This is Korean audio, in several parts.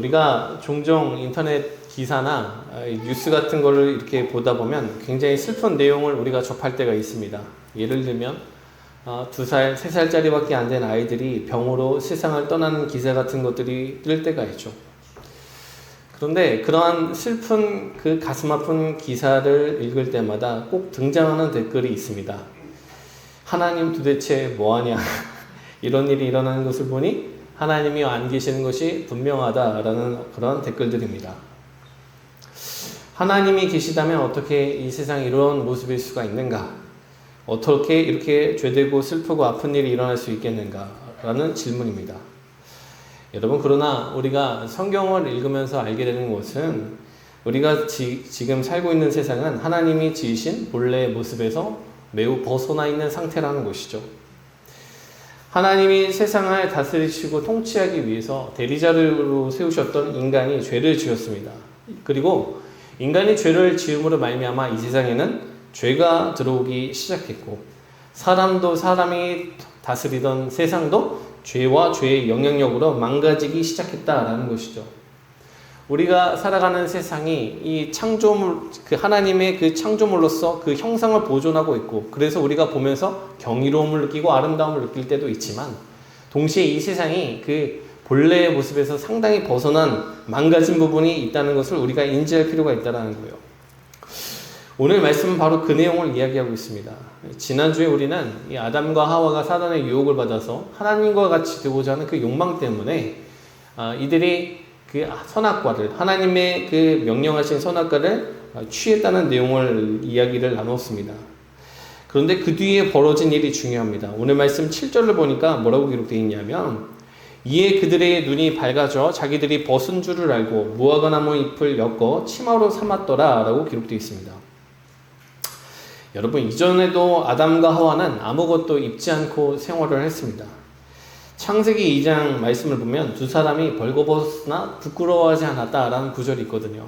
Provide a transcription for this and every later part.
우리가 종종 인터넷 기사나 뉴스 같은 거를 이렇게 보다 보면 굉장히 슬픈 내용을 우리가 접할 때가 있습니다. 예를 들면 2살, 3살짜리밖에 안 된 아이들이 병으로 세상을 떠나는 기사 같은 것들이 뜰 때가 있죠. 그런데 그러한 슬픈 그 가슴 아픈 기사를 읽을 때마다 꼭 등장하는 댓글이 있습니다. 하나님 도대체 뭐하냐? 이런 일이 일어나는 것을 보니 하나님이 안 계시는 것이 분명하다라는 그런 댓글들입니다. 하나님이 계시다면 어떻게 이 세상에 이런 모습일 수가 있는가? 어떻게 이렇게 죄되고 슬프고 아픈 일이 일어날 수 있겠는가? 라는 질문입니다. 여러분, 그러나 우리가 성경을 읽으면서 알게 되는 것은 우리가 지금 살고 있는 세상은 하나님이 지으신 본래의 모습에서 매우 벗어나 있는 상태라는 것이죠. 하나님이 세상을 다스리시고 통치하기 위해서 대리자로 세우셨던 인간이 죄를 지었습니다. 그리고 인간이 죄를 지음으로 말미암아 이 세상에는 죄가 들어오기 시작했고, 사람도 사람이 다스리던 세상도 죄와 죄의 영향력으로 망가지기 시작했다라는 것이죠. 우리가 살아가는 세상이 이 창조물, 그 하나님의 그 창조물로서 그 형상을 보존하고 있고, 그래서 우리가 보면서 경이로움을 느끼고 아름다움을 느낄 때도 있지만, 동시에 이 세상이 그 본래의 모습에서 상당히 벗어난 망가진 부분이 있다는 것을 우리가 인지할 필요가 있다는 거예요. 오늘 말씀은 바로 그 내용을 이야기하고 있습니다. 지난주에 우리는 이 아담과 하와가 사단의 유혹을 받아서 하나님과 같이 되고자 하는 그 욕망 때문에 이들이 그 선악과를, 하나님의 그 명령하신 선악과를 취했다는 내용을 이야기를 나눴습니다. 그런데 그 뒤에 벌어진 일이 중요합니다. 오늘 말씀 7절을 보니까 뭐라고 기록되어 있냐면, 이에 그들의 눈이 밝아져 자기들이 벗은 줄을 알고 무화과나무 잎을 엮어 치마로 삼았더라 라고 기록되어 있습니다. 여러분, 이전에도 아담과 하와는 아무것도 입지 않고 생활을 했습니다. 창세기 2장 말씀을 보면 두 사람이 벌거벗었으나 부끄러워하지 않았다라는 구절이 있거든요.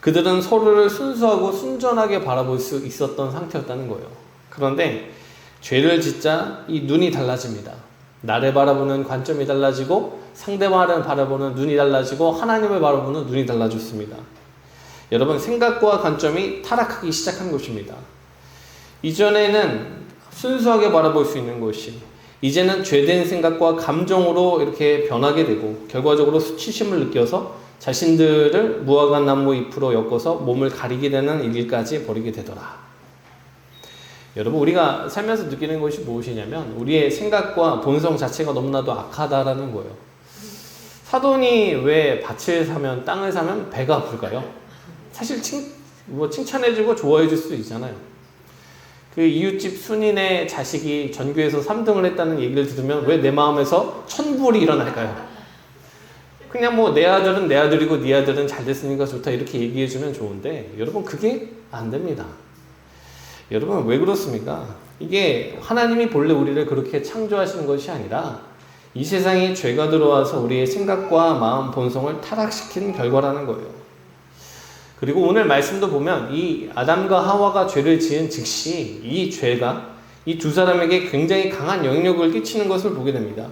그들은 서로를 순수하고 순전하게 바라볼 수 있었던 상태였다는 거예요. 그런데 죄를 짓자 이 눈이 달라집니다. 나를 바라보는 관점이 달라지고, 상대방을 바라보는 눈이 달라지고, 하나님을 바라보는 눈이 달라졌습니다. 여러분, 생각과 관점이 타락하기 시작한 것입니다. 이전에는 순수하게 바라볼 수 있는 것이 이제는 죄된 생각과 감정으로 이렇게 변하게 되고, 결과적으로 수치심을 느껴서 자신들을 무화과나무 잎으로 엮어서 몸을 가리게 되는 일까지 벌이게 되더라. 여러분, 우리가 살면서 느끼는 것이 무엇이냐면 우리의 생각과 본성 자체가 너무나도 악하다라는 거예요. 사돈이 왜 밭을 사면, 땅을 사면 배가 아플까요? 사실 칭찬해주고 좋아해줄 수도 있잖아요. 그 이웃집 순인의 자식이 전교에서 3등을 했다는 얘기를 들으면 왜 내 마음에서 천불이 일어날까요? 그냥 뭐 내 아들은 내 아들이고 네 아들은 잘 됐으니까 좋다 이렇게 얘기해주면 좋은데, 여러분, 그게 안 됩니다. 여러분, 왜 그렇습니까? 이게 하나님이 본래 우리를 그렇게 창조하시는 것이 아니라 이 세상에 죄가 들어와서 우리의 생각과 마음 본성을 타락시킨 결과라는 거예요. 그리고 오늘 말씀도 보면 이 아담과 하와가 죄를 지은 즉시 이 죄가 이 두 사람에게 굉장히 강한 영향력을 끼치는 것을 보게 됩니다.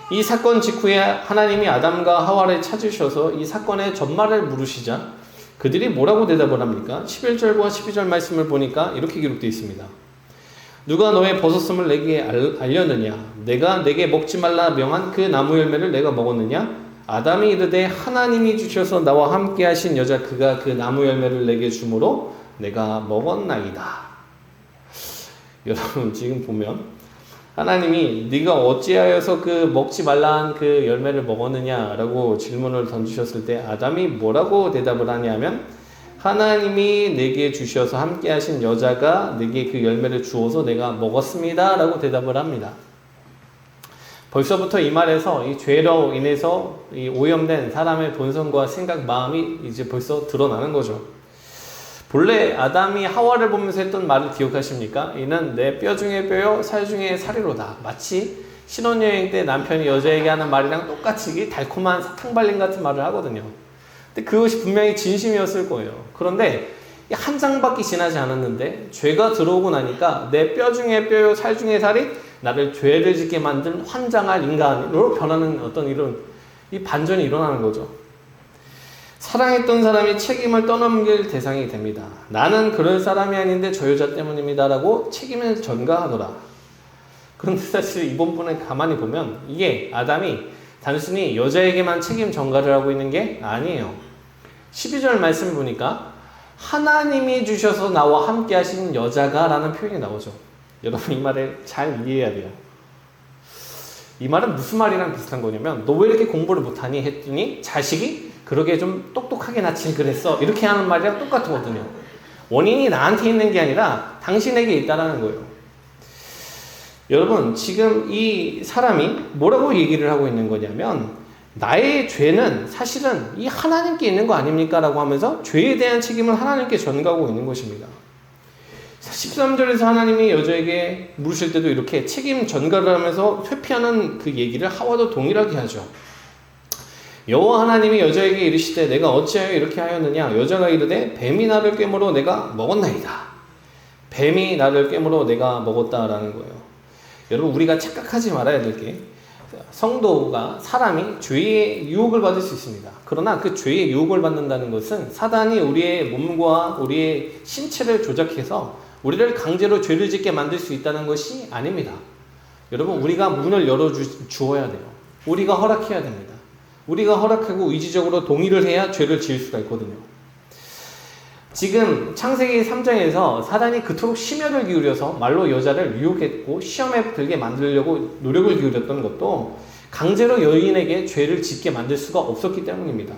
이 사건 직후에 하나님이 아담과 하와를 찾으셔서 이 사건의 전말을 물으시자 그들이 뭐라고 대답을 합니까? 11절과 12절 말씀을 보니까 이렇게 기록되어 있습니다. 누가 너의 벗었음을 내게 알렸느냐? 내가 내게 먹지 말라 명한 그 나무 열매를 내가 먹었느냐? 아담이 이르되 하나님이 주셔서 나와 함께 하신 여자 그가 그 나무 열매를 내게 주므로 내가 먹었나이다. 여러분, 지금 보면 하나님이 네가 어찌하여서 그 먹지 말라 한 그 열매를 먹었느냐라고 질문을 던지셨을 때 아담이 뭐라고 대답을 하냐면, 하나님이 내게 주셔서 함께 하신 여자가 내게 그 열매를 주어서 내가 먹었습니다 라고 대답을 합니다. 벌써부터 이 말에서 이 죄로 인해서 이 오염된 사람의 본성과 생각, 마음이 이제 벌써 드러나는 거죠. 본래 아담이 하와를 보면서 했던 말을 기억하십니까? 이는 내 뼈 중에 뼈요 살 중에 살이로다. 마치 신혼여행 때 남편이 여자에게 하는 말이랑 똑같이 달콤한 사탕 발림 같은 말을 하거든요. 근데 그것이 분명히 진심이었을 거예요. 그런데 한 장밖에 지나지 않았는데 죄가 들어오고 나니까 내 뼈 중에 뼈요 살 중에 살이 나를 죄를 짓게 만든 환장할 인간으로 변하는 어떤 이런 이 반전이 일어나는 거죠. 사랑했던 사람이 책임을 떠넘길 대상이 됩니다. 나는 그럴 사람이 아닌데 저 여자 때문입니다 라고 책임을 전가하더라. 그런데 사실 이번 분에 가만히 보면 이게 아담이 단순히 여자에게만 책임 전가를 하고 있는 게 아니에요. 12절 말씀 보니까 하나님이 주셔서 나와 함께 하신 여자가 라는 표현이 나오죠. 여러분 이 말을 잘 이해해야 돼요. 이 말은 무슨 말이랑 비슷한 거냐면 너 왜 이렇게 공부를 못하니 했더니 자식이 그러게 좀 똑똑하게 낳지 그랬어 이렇게 하는 말이랑 똑같거든요. 원인이 나한테 있는 게 아니라 당신에게 있다라는 거예요. 여러분 지금 이 사람이 뭐라고 얘기를 하고 있는 거냐면 나의 죄는 사실은 이 하나님께 있는 거 아닙니까? 라고 하면서 죄에 대한 책임을 하나님께 전가하고 있는 것입니다. 13절에서 하나님이 여자에게 물으실 때도 이렇게 책임 전가를 하면서 회피하는 그 얘기를 하와도 동일하게 하죠. 여호와 하나님이 여자에게 이르시되 내가 어찌하여 이렇게 하였느냐? 여자가 이르되 뱀이 나를 꿰물어 내가 먹었나이다. 뱀이 나를 꿰물어 내가 먹었다라는 거예요. 여러분 우리가 착각하지 말아야 될 게 성도가 사람이 죄의 유혹을 받을 수 있습니다. 그러나 그 죄의 유혹을 받는다는 것은 사단이 우리의 몸과 우리의 신체를 조작해서 우리를 강제로 죄를 짓게 만들 수 있다는 것이 아닙니다. 여러분 우리가 문을 열어주어야 돼요. 우리가 허락해야 됩니다. 우리가 허락하고 의지적으로 동의를 해야 죄를 지을 수가 있거든요. 지금 창세기 3장에서 사단이 그토록 심혈을 기울여서 말로 여자를 유혹했고 시험에 들게 만들려고 노력을 기울였던 것도 강제로 여인에게 죄를 짓게 만들 수가 없었기 때문입니다.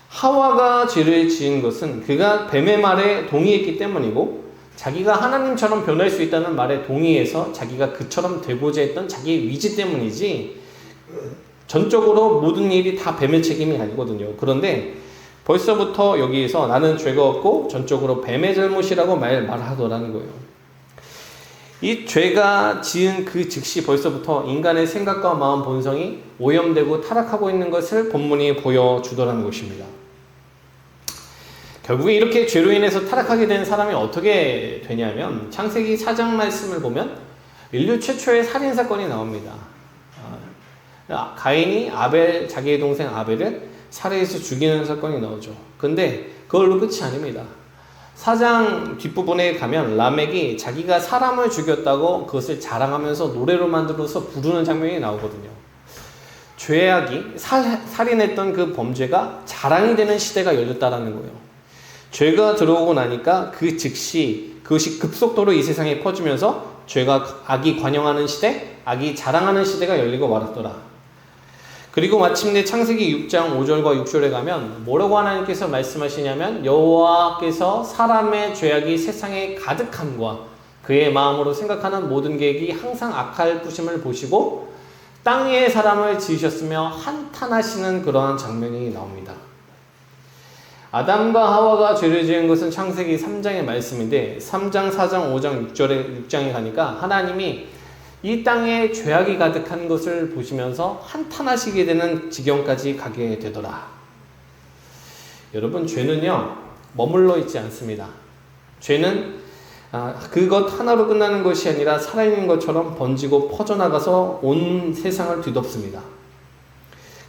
하와가 죄를 지은 것은 그가 뱀의 말에 동의했기 때문이고 자기가 하나님처럼 변할 수 있다는 말에 동의해서 자기가 그처럼 되고자 했던 자기의 위지 때문이지 전적으로 모든 일이 다 뱀의 책임이 아니거든요. 그런데 벌써부터 여기에서 나는 죄가 없고 전적으로 뱀의 잘못이라고 말하더라는 거예요. 이 죄가 지은 그 즉시 벌써부터 인간의 생각과 마음 본성이 오염되고 타락하고 있는 것을 본문이 보여주더라는 것입니다. 결국에 이렇게 죄로 인해서 타락하게 된 사람이 어떻게 되냐면 창세기 4장 말씀을 보면 인류 최초의 살인사건이 나옵니다. 가인이 자기의 동생 아벨을 살해해서 죽이는 사건이 나오죠. 근데 그걸로 끝이 아닙니다. 4장 뒷부분에 가면 라멕이 자기가 사람을 죽였다고 그것을 자랑하면서 노래로 만들어서 부르는 장면이 나오거든요. 죄악이 살인했던 그 범죄가 자랑이 되는 시대가 열렸다라는 거예요. 죄가 들어오고 나니까 그 즉시 그것이 급속도로 이 세상에 퍼지면서 악이 관영하는 시대, 악이 자랑하는 시대가 열리고 말았더라. 그리고 마침내 창세기 6장 5절과 6절에 가면 뭐라고 하나님께서 말씀하시냐면 여호와께서 사람의 죄악이 세상에 가득함과 그의 마음으로 생각하는 모든 계획이 항상 악할 뿌심을 보시고 땅 위에 사람을 지으셨으며 한탄하시는 그러한 장면이 나옵니다. 아담과 하와가 죄를 지은 것은 창세기 3장의 말씀인데 3장, 4장, 5장, 6장에 가니까 하나님이 이 땅에 죄악이 가득한 것을 보시면서 한탄하시게 되는 지경까지 가게 되더라. 여러분 죄는요 머물러 있지 않습니다. 죄는 그것 하나로 끝나는 것이 아니라 살아있는 것처럼 번지고 퍼져나가서 온 세상을 뒤덮습니다.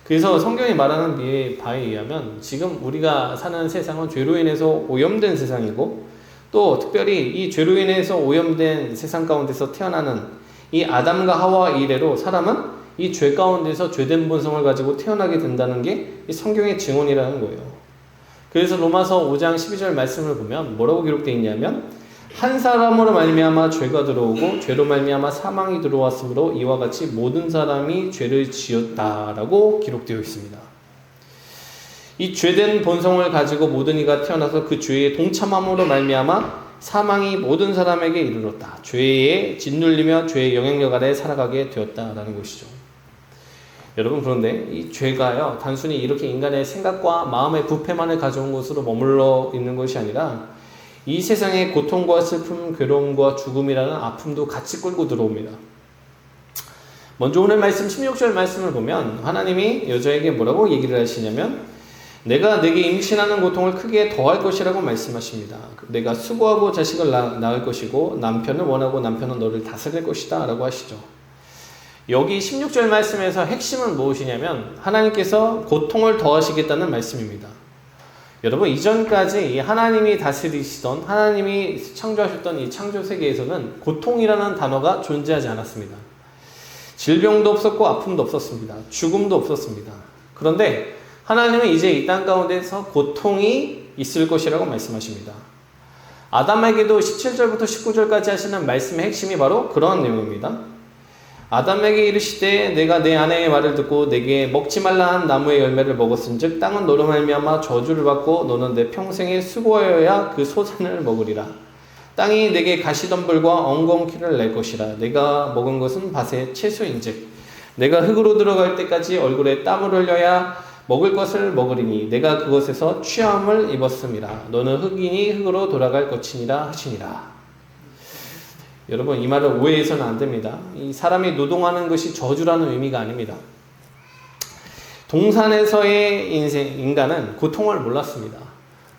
그래서 성경이 말하는 바에 의하면 지금 우리가 사는 세상은 죄로 인해서 오염된 세상이고 또 특별히 이 죄로 인해서 오염된 세상 가운데서 태어나는 이 아담과 하와 이래로 사람은 이 죄 가운데서 죄된 본성을 가지고 태어나게 된다는 게 이 성경의 증언이라는 거예요. 그래서 로마서 5장 12절 말씀을 보면 뭐라고 기록되어 있냐면 한 사람으로 말미암아 죄가 들어오고 죄로 말미암아 사망이 들어왔으므로 이와 같이 모든 사람이 죄를 지었다라고 기록되어 있습니다. 이 죄된 본성을 가지고 모든 이가 태어나서 그 죄에 동참함으로 말미암아 사망이 모든 사람에게 이르렀다. 죄에 짓눌리며 죄의 영향력 아래 살아가게 되었다라는 것이죠. 여러분 그런데 이 죄가요 단순히 이렇게 인간의 생각과 마음의 부패만을 가져온 것으로 머물러 있는 것이 아니라 이 세상에 고통과 슬픔, 괴로움과 죽음이라는 아픔도 같이 끌고 들어옵니다. 먼저 오늘 말씀 16절 말씀을 보면 하나님이 여자에게 뭐라고 얘기를 하시냐면 내가 내게 임신하는 고통을 크게 더할 것이라고 말씀하십니다. 내가 수고하고 자식을 낳을 것이고 남편을 원하고 남편은 너를 다스릴 것이다 라고 하시죠. 여기 16절 말씀에서 핵심은 무엇이냐면 하나님께서 고통을 더하시겠다는 말씀입니다. 여러분, 이전까지 이 하나님이 다스리시던, 하나님이 창조하셨던 이 창조 세계에서는 고통이라는 단어가 존재하지 않았습니다. 질병도 없었고 아픔도 없었습니다. 죽음도 없었습니다. 그런데 하나님은 이제 이 땅 가운데서 고통이 있을 것이라고 말씀하십니다. 아담에게도 17절부터 19절까지 하시는 말씀의 핵심이 바로 그러한 내용입니다. 아담에게 이르시되 내가 내 아내의 말을 듣고 내게 먹지 말라 한 나무의 열매를 먹었은즉 땅은 너로 말미암아 저주를 받고 너는 내 평생에 수고하여야 그 소산을 먹으리라. 땅이 내게 가시덤불과 엉겅퀴를 낼 것이라. 내가 먹은 것은 밭의 채소인즉 내가 흙으로 들어갈 때까지 얼굴에 땀을 흘려야 먹을 것을 먹으리니 내가 그것에서 취함을 입었음이라. 너는 흙이니 흙으로 돌아갈 것이니라 하시니라. 여러분, 이 말을 오해해서는 안 됩니다. 이 사람이 노동하는 것이 저주라는 의미가 아닙니다. 동산에서의 인간은 고통을 몰랐습니다.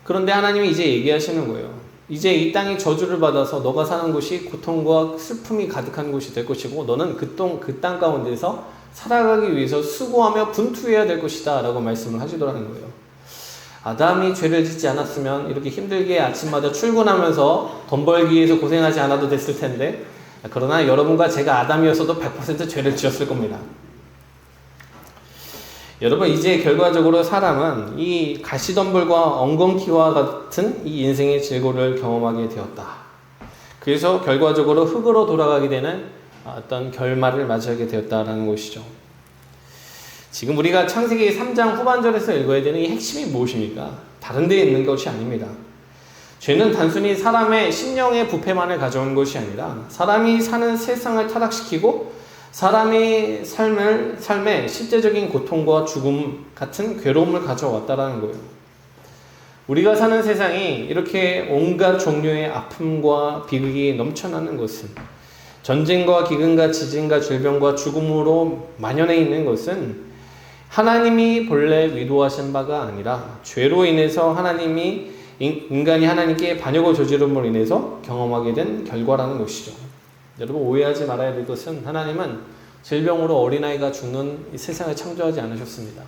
그런데 하나님이 이제 얘기하시는 거예요. 이제 이 땅이 저주를 받아서 너가 사는 곳이 고통과 슬픔이 가득한 곳이 될 것이고 너는 그 땅 가운데서 살아가기 위해서 수고하며 분투해야 될 것이다 라고 말씀을 하시더라는 거예요. 아담이 죄를 짓지 않았으면 이렇게 힘들게 아침마다 출근하면서 돈 벌기 위해서 고생하지 않아도 됐을 텐데, 그러나 여러분과 제가 아담이었어도 100% 죄를 지었을 겁니다. 여러분, 이제 결과적으로 사람은 이 가시덤불과 엉겅퀴와 같은 이 인생의 질고를 경험하게 되었다. 그래서 결과적으로 흙으로 돌아가게 되는 어떤 결말을 맞이하게 되었다라는 것이죠. 지금 우리가 창세기 3장 후반절에서 읽어야 되는 이 핵심이 무엇입니까? 다른 데에 있는 것이 아닙니다. 죄는 단순히 사람의 심령의 부패만을 가져온 것이 아니라 사람이 사는 세상을 타락시키고 사람의 삶에 실제적인 고통과 죽음 같은 괴로움을 가져왔다라는 거예요. 우리가 사는 세상이 이렇게 온갖 종류의 아픔과 비극이 넘쳐나는 것은, 전쟁과 기근과 지진과 질병과 죽음으로 만연해 있는 것은 하나님이 본래 의도하신 바가 아니라 죄로 인해서 인간이 하나님께 반역을 저지름으로 인해서 경험하게 된 결과라는 것이죠. 여러분, 오해하지 말아야 될 것은 하나님은 질병으로 어린아이가 죽는 이 세상을 창조하지 않으셨습니다.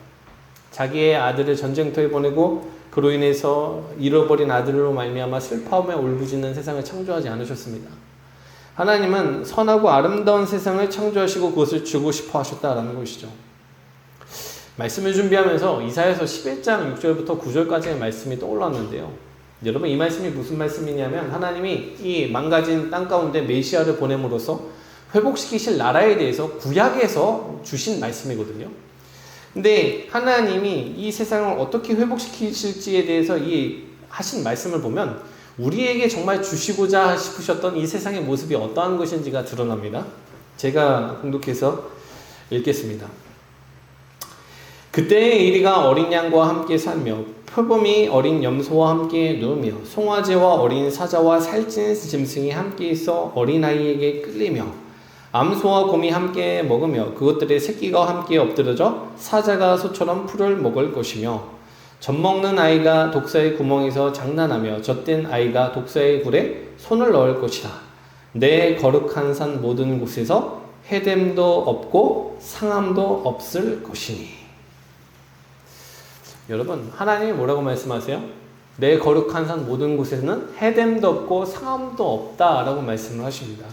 자기의 아들을 전쟁터에 보내고 그로 인해서 잃어버린 아들로 말미암아 슬퍼하며 울부짖는 세상을 창조하지 않으셨습니다. 하나님은 선하고 아름다운 세상을 창조하시고 그것을 주고 싶어 하셨다라는 것이죠. 말씀을 준비하면서 이사야서 11장 6절부터 9절까지의 말씀이 떠올랐는데요. 여러분, 이 말씀이 무슨 말씀이냐면 하나님이 이 망가진 땅 가운데 메시아를 보냄으로써 회복시키실 나라에 대해서 구약에서 주신 말씀이거든요. 근데 하나님이 이 세상을 어떻게 회복시키실지에 대해서 이 하신 말씀을 보면 우리에게 정말 주시고자 싶으셨던 이 세상의 모습이 어떠한 것인지가 드러납니다. 제가 공독해서 읽겠습니다. 그때의 이리가 어린 양과 함께 살며 표범이 어린 염소와 함께 누우며 송아지와 어린 사자와 살찐 짐승이 함께 있어 어린아이에게 끌리며 암소와 곰이 함께 먹으며 그것들의 새끼가 함께 엎드러져 사자가 소처럼 풀을 먹을 것이며 젖먹는 아이가 독사의 구멍에서 장난하며 젖된 아이가 독사의 굴에 손을 넣을 것이라. 내 거룩한 산 모든 곳에서 해됨도 없고 상함도 없을 것이니. 여러분, 하나님이 뭐라고 말씀하세요? 내 거룩한 산 모든 곳에서는 해됨도 없고 상함도 없다라고 말씀을 하십니다.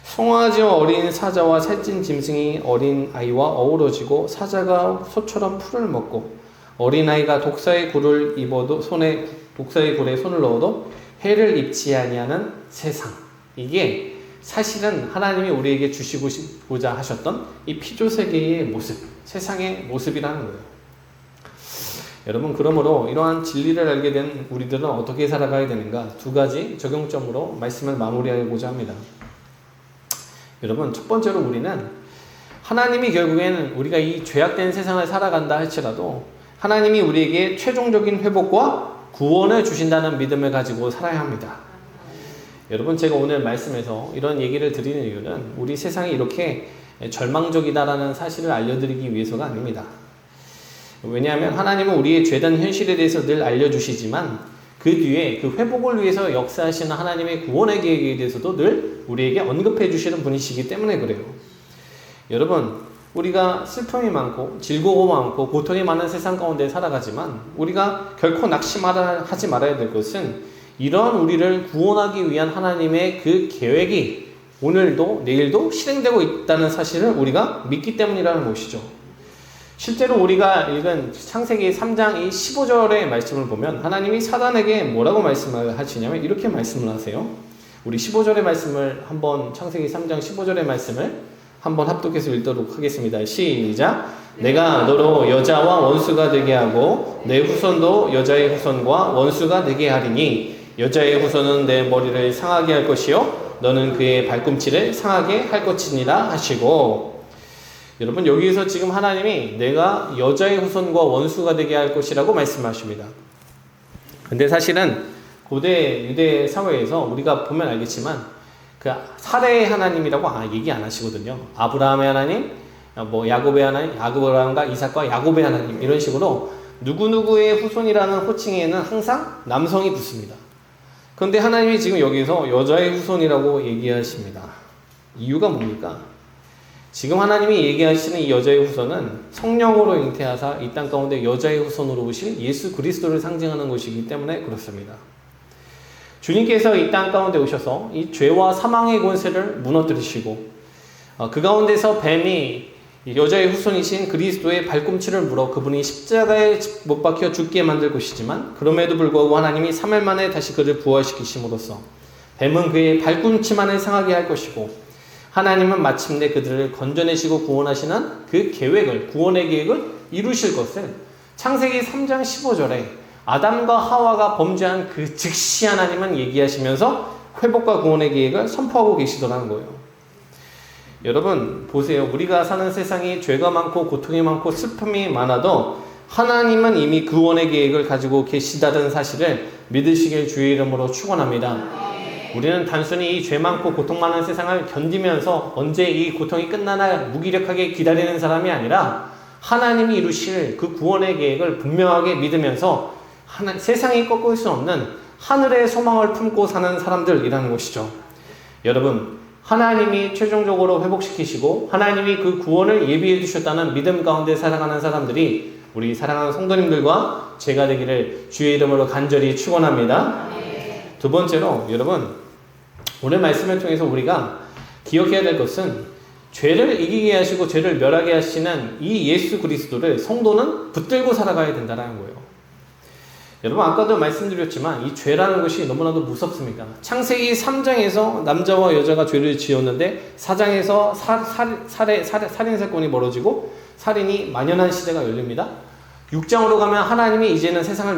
송아지와 어린 사자와 살찐 짐승이 어린 아이와 어우러지고 사자가 소처럼 풀을 먹고 어린아이가 독사의 굴을 입어도 독사의 굴에 손을 넣어도 해를 입지 아니하는 세상. 이게 사실은 하나님이 우리에게 주시고자 하셨던 이 피조세계의 모습, 세상의 모습이라는 거예요. 여러분, 그러므로 이러한 진리를 알게 된 우리들은 어떻게 살아가야 되는가? 두 가지 적용점으로 말씀을 마무리하고자 합니다. 여러분, 첫 번째로 우리는 하나님이 결국에는 우리가 이 죄악된 세상을 살아간다 할지라도 하나님이 우리에게 최종적인 회복과 구원을 주신다는 믿음을 가지고 살아야 합니다. 여러분, 제가 오늘 말씀에서 이런 얘기를 드리는 이유는 우리 세상이 이렇게 절망적이다라는 사실을 알려드리기 위해서가 아닙니다. 왜냐하면 하나님은 우리의 죄된 현실에 대해서 늘 알려주시지만 그 뒤에 그 회복을 위해서 역사하시는 하나님의 구원의 계획에 대해서도 늘 우리에게 언급해 주시는 분이시기 때문에 그래요. 여러분, 우리가 슬픔이 많고 즐거움이 많고 고통이 많은 세상 가운데 살아가지만 우리가 결코 낙심하지 말아야 될 것은 이런 우리를 구원하기 위한 하나님의 그 계획이 오늘도 내일도 실행되고 있다는 사실을 우리가 믿기 때문이라는 것이죠. 실제로 우리가 읽은 창세기 3장 이 15절의 말씀을 보면 하나님이 사단에게 뭐라고 말씀을 하시냐면 이렇게 말씀을 하세요. 우리 15절의 말씀을 한번 창세기 3장 15절의 말씀을 한번 합독해서 읽도록 하겠습니다. 시작. 내가 너로 여자와 원수가 되게 하고 내 후손도 여자의 후손과 원수가 되게 하리니 여자의 후손은 내 머리를 상하게 할 것이요 너는 그의 발꿈치를 상하게 할 것이니라 하시고, 여러분 여기에서 지금 하나님이 내가 여자의 후손과 원수가 되게 할 것이라고 말씀하십니다. 근데 사실은 고대 유대 사회에서 우리가 보면 알겠지만 그 살해의 하나님이라고 얘기 안 하시거든요. 아브라함의 하나님, 뭐 야곱의 하나님, 아브라함과 이삭과 야곱의 하나님 이런 식으로 누구누구의 후손이라는 호칭에는 항상 남성이 붙습니다. 그런데 하나님이 지금 여기서 여자의 후손이라고 얘기하십니다. 이유가 뭡니까? 지금 하나님이 얘기하시는 이 여자의 후손은 성령으로 잉태하사 이 땅 가운데 여자의 후손으로 오실 예수 그리스도를 상징하는 것이기 때문에 그렇습니다. 주님께서 이 땅 가운데 오셔서 이 죄와 사망의 권세를 무너뜨리시고 그 가운데서 뱀이 여자의 후손이신 그리스도의 발꿈치를 물어 그분이 십자가에 못 박혀 죽게 만들 것이지만 그럼에도 불구하고 하나님이 3일 만에 다시 그를 부활시키심으로써 뱀은 그의 발꿈치만을 상하게 할 것이고 하나님은 마침내 그들을 건져내시고 구원하시는 그 계획을, 구원의 계획을 이루실 것을 창세기 3장 15절에 아담과 하와가 범죄한 그 즉시 하나님은 얘기하시면서 회복과 구원의 계획을 선포하고 계시더라는 거예요. 여러분 보세요. 우리가 사는 세상이 죄가 많고 고통이 많고 슬픔이 많아도 하나님은 이미 구원의 계획을 가지고 계시다는 사실을 믿으시길 주의 이름으로 축원합니다. 우리는 단순히 이 죄 많고 고통 많은 세상을 견디면서 언제 이 고통이 끝나나 무기력하게 기다리는 사람이 아니라 하나님이 이루실 그 구원의 계획을 분명하게 믿으면서 세상이 꺾을 수 없는 하늘의 소망을 품고 사는 사람들이라는 것이죠. 여러분, 하나님이 최종적으로 회복시키시고 하나님이 그 구원을 예비해 주셨다는 믿음 가운데 살아가는 사람들이 우리 사랑하는 성도님들과 제가 되기를 주의 이름으로 간절히 축원합니다. 두 번째로 여러분, 오늘 말씀을 통해서 우리가 기억해야 될 것은 죄를 이기게 하시고 죄를 멸하게 하시는 이 예수 그리스도를 성도는 붙들고 살아가야 된다는 거예요. 여러분 아까도 말씀드렸지만 이 죄라는 것이 너무나도 무섭습니다. 창세기 3장에서 남자와 여자가 죄를 지었는데 4장에서 살인 사건이 벌어지고 살인이 만연한 시대가 열립니다. 6장으로 가면 하나님이 이제는 세상을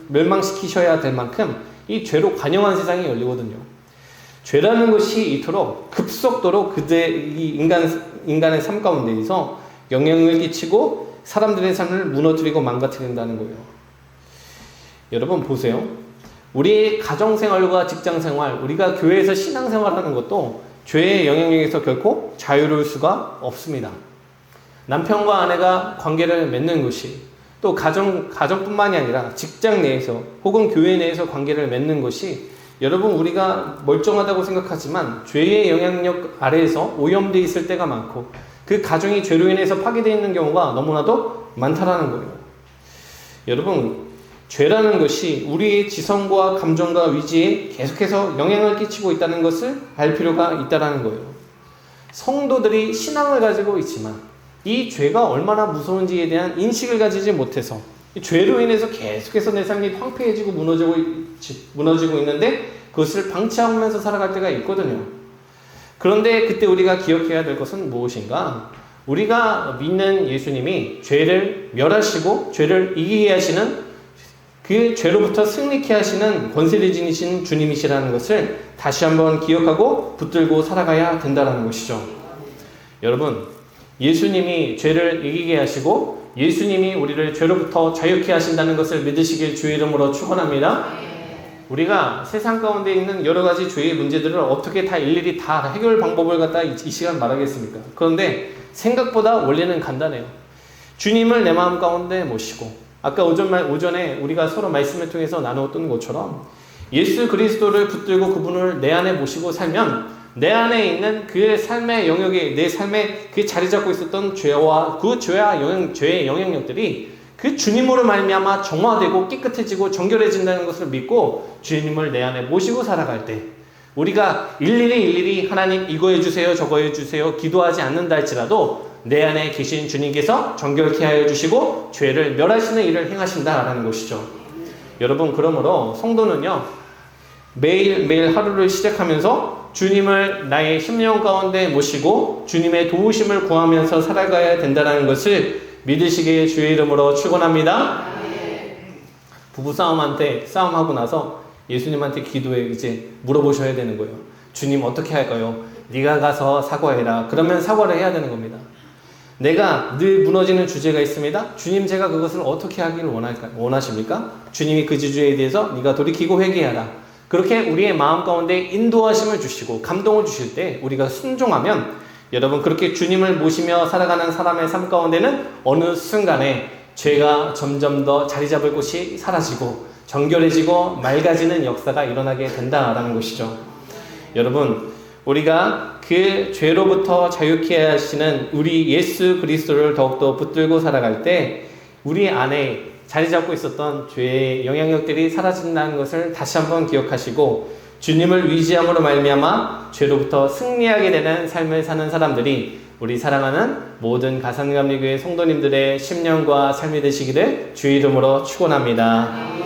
멸망시키셔야 될 만큼 이 죄로 관영한 세상이 열리거든요. 죄라는 것이 이토록 급속도로 이 인간의 삶 가운데에서 영향을 끼치고 사람들의 삶을 무너뜨리고 망가뜨린다는 거예요. 여러분 보세요. 우리 가정생활과 직장생활, 우리가 교회에서 신앙생활하는 것도 죄의 영향력에서 결코 자유로울 수가 없습니다. 남편과 아내가 관계를 맺는 것이 또 가정뿐만이 아니라 직장 내에서 혹은 교회 내에서 관계를 맺는 것이 여러분 우리가 멀쩡하다고 생각하지만 죄의 영향력 아래에서 오염되어 있을 때가 많고 그 가정이 죄로 인해서 파괴되어 있는 경우가 너무나도 많다라는 거예요. 여러분 죄라는 것이 우리의 지성과 감정과 위지에 계속해서 영향을 끼치고 있다는 것을 알 필요가 있다는 거예요. 성도들이 신앙을 가지고 있지만 이 죄가 얼마나 무서운지에 대한 인식을 가지지 못해서 이 죄로 인해서 계속해서 내 삶이 황폐해지고 무너지고 있는데 그것을 방치하면서 살아갈 때가 있거든요. 그런데 그때 우리가 기억해야 될 것은 무엇인가? 우리가 믿는 예수님이 죄를 멸하시고 죄를 이기게 하시는 그 죄로부터 승리케 하시는 권세를 지니신 주님이시라는 것을 다시 한번 기억하고 붙들고 살아가야 된다는 것이죠. 여러분 예수님이 죄를 이기게 하시고 예수님이 우리를 죄로부터 자유케 하신다는 것을 믿으시길 주의 이름으로 축원합니다. 우리가 세상 가운데 있는 여러 가지 죄의 문제들을 어떻게 다 일일이 다 해결 방법을 갖다 이 시간 말하겠습니까? 그런데 생각보다 원리는 간단해요. 주님을 내 마음 가운데 모시고 아까 오전에 우리가 서로 말씀을 통해서 나누었던 것처럼 예수 그리스도를 붙들고 그분을 내 안에 모시고 살면 내 안에 있는 그 삶의 영역이 내 삶에 그 자리 잡고 있었던 죄와 그 죄의 영향력들이 그 주님으로 말미암아 정화되고 깨끗해지고 정결해진다는 것을 믿고 주님을 내 안에 모시고 살아갈 때 우리가 일일이 하나님 이거 해주세요 저거 해주세요 기도하지 않는다 할지라도 내 안에 계신 주님께서 정결케 하여 주시고 죄를 멸하시는 일을 행하신다라는 것이죠. 여러분, 그러므로 성도는요 매일매일 하루를 시작하면서 주님을 나의 심령 가운데 모시고 주님의 도우심을 구하면서 살아가야 된다는 것을 믿으시기에 주의 이름으로 축원합니다. 부부싸움한테 싸움하고 나서 예수님한테 기도해 이제 물어보셔야 되는 거예요. 주님 어떻게 할까요? 네가 가서 사과해라. 그러면 사과를 해야 되는 겁니다. 내가 늘 무너지는 주제가 있습니다. 주님, 제가 그것을 어떻게 하기를 원하십니까? 주님이 그 주제에 대해서 네가 돌이키고 회개하라. 그렇게 우리의 마음 가운데 인도하심을 주시고 감동을 주실 때 우리가 순종하면 여러분 그렇게 주님을 모시며 살아가는 사람의 삶 가운데는 어느 순간에 죄가 점점 더 자리 잡을 곳이 사라지고 정결해지고 맑아지는 역사가 일어나게 된다라는 것이죠. 여러분, 우리가 그 죄로부터 자유케 하시는 우리 예수 그리스도를 더욱더 붙들고 살아갈 때 우리 안에 자리 잡고 있었던 죄의 영향력들이 사라진다는 것을 다시 한번 기억하시고 주님을 위지함으로 말미암아 죄로부터 승리하게 되는 삶을 사는 사람들이 우리 사랑하는 모든 가산감리교회 성도님들의 심령과 삶이 되시기를 주의 이름으로 축원합니다.